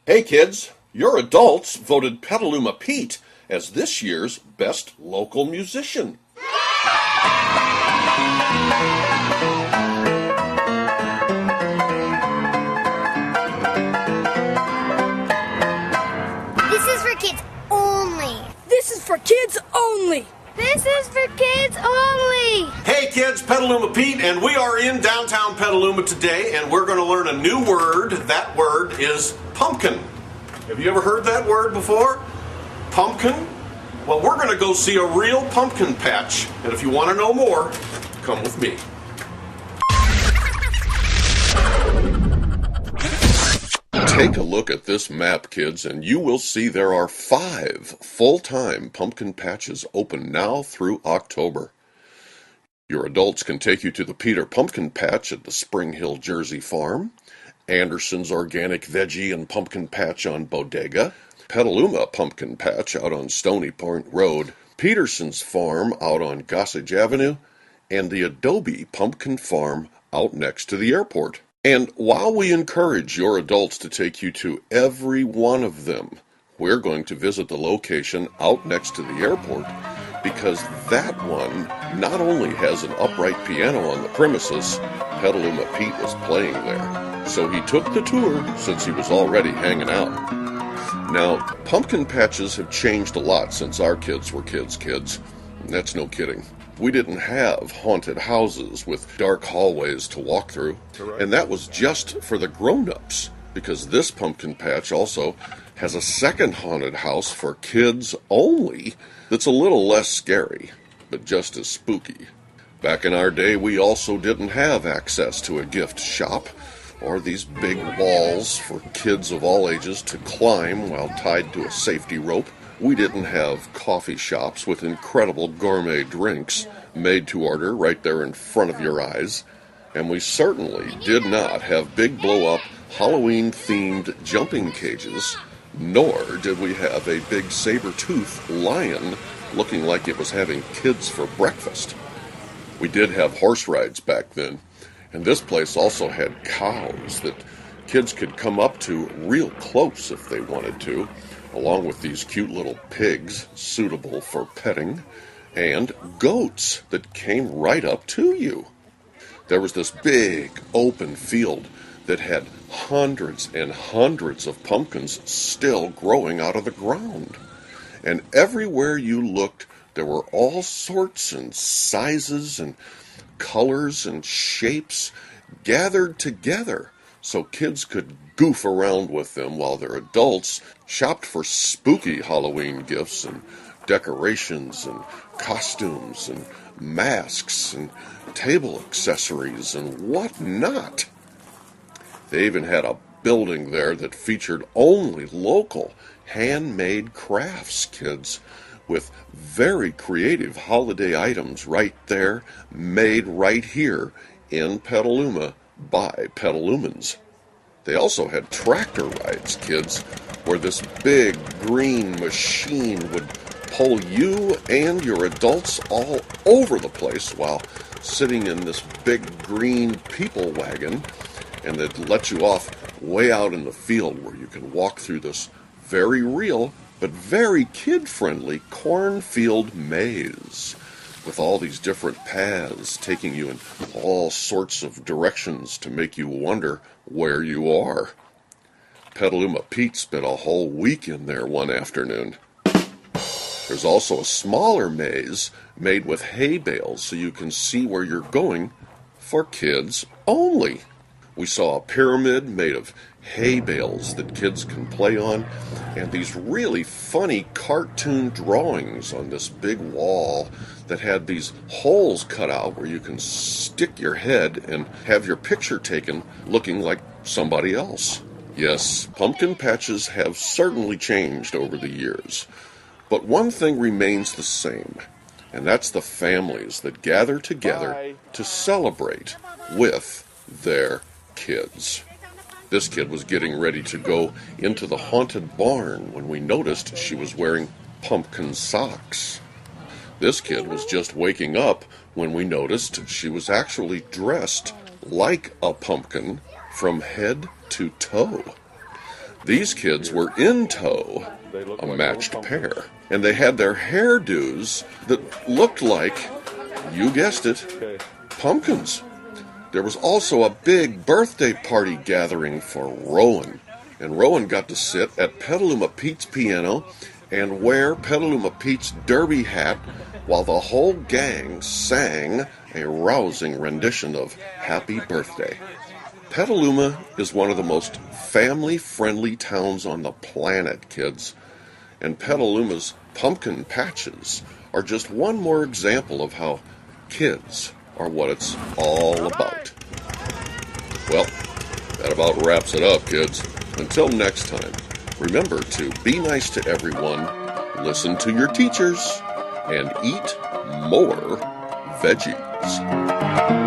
Hey kids, your adults voted Petaluma Pete as this year's best local musician. This is for kids only. This is for kids only. This is for kids only. Hey kids, Petaluma Pete, and we are in downtown Petaluma today, and we're going to learn a new word. That word is pumpkin. Have you ever heard that word before? Pumpkin? Well, we're going to go see a real pumpkin patch, and if you want to know more, come with me. Take a look at this map, kids, and you will see there are 5 full-time pumpkin patches open now through October. Your adults can take you to the Peter Pumpkin Patch at the Spring Hill Jersey Farm, Anderson's Organic Veggie and Pumpkin Patch on Bodega, Petaluma Pumpkin Patch out on Stony Point Road, Peterson's Farm out on Gossage Avenue, and the Adobe Pumpkin Farm out next to the airport. And while we encourage your adults to take you to every one of them, we're going to visit the location out next to the airport because that one not only has an upright piano on the premises, Petaluma Pete was playing there. So he took the tour since he was already hanging out. Now, pumpkin patches have changed a lot since our kids were kids. That's no kidding. We didn't have haunted houses with dark hallways to walk through, and that was just for the grown-ups, because this pumpkin patch also has a second haunted house for kids only that's a little less scary, but just as spooky. Back in our day, we also didn't have access to a gift shop, or these big walls for kids of all ages to climb while tied to a safety rope. We didn't have coffee shops with incredible gourmet drinks made to order right there in front of your eyes. And we certainly did not have big blow-up Halloween-themed jumping cages, nor did we have a big saber-toothed lion looking like it was having kids for breakfast. We did have horse rides back then, and this place also had cows that kids could come up to real close if they wanted to, along with these cute little pigs suitable for petting, and goats that came right up to you. There was this big open field that had hundreds and hundreds of pumpkins still growing out of the ground. And everywhere you looked, there were all sorts and sizes and colors and shapes gathered together so kids could goof around with them while their adults shopped for spooky Halloween gifts and decorations and costumes and masks and table accessories and whatnot. They even had a building there that featured only local handmade crafts, kids, with very creative holiday items right there, made right here in Petaluma by Petalumans. They also had tractor rides, kids, where this big green machine would pull you and your adults all over the place while sitting in this big green people wagon, and they'd let you off way out in the field where you can walk through this very real but very kid-friendly cornfield maze with all these different paths taking you in all sorts of directions to make you wonder where you are. Petaluma Pete spent a whole week in there one afternoon. There's also a smaller maze made with hay bales so you can see where you're going for kids only. We saw a pyramid made of hay bales that kids can play on, and these really funny cartoon drawings on this big wall that had these holes cut out where you can stick your head and have your picture taken looking like somebody else. Yes, pumpkin patches have certainly changed over the years, but one thing remains the same, and that's the families that gather together to celebrate with their kids. This kid was getting ready to go into the haunted barn when we noticed she was wearing pumpkin socks. This kid was just waking up when we noticed she was actually dressed like a pumpkin from head to toe. These kids were in tow, a matched pair, and they had their hairdos that looked like, you guessed it, pumpkins. There was also a big birthday party gathering for Rowan, and Rowan got to sit at Petaluma Pete's piano and wear Petaluma Pete's derby hat while the whole gang sang a rousing rendition of Happy Birthday. Petaluma is one of the most family-friendly towns on the planet, kids, and Petaluma's pumpkin patches are just one more example of how kids are what it's all about. Well, that about wraps it up, kids. Until next time, remember to be nice to everyone, listen to your teachers, and eat more veggies.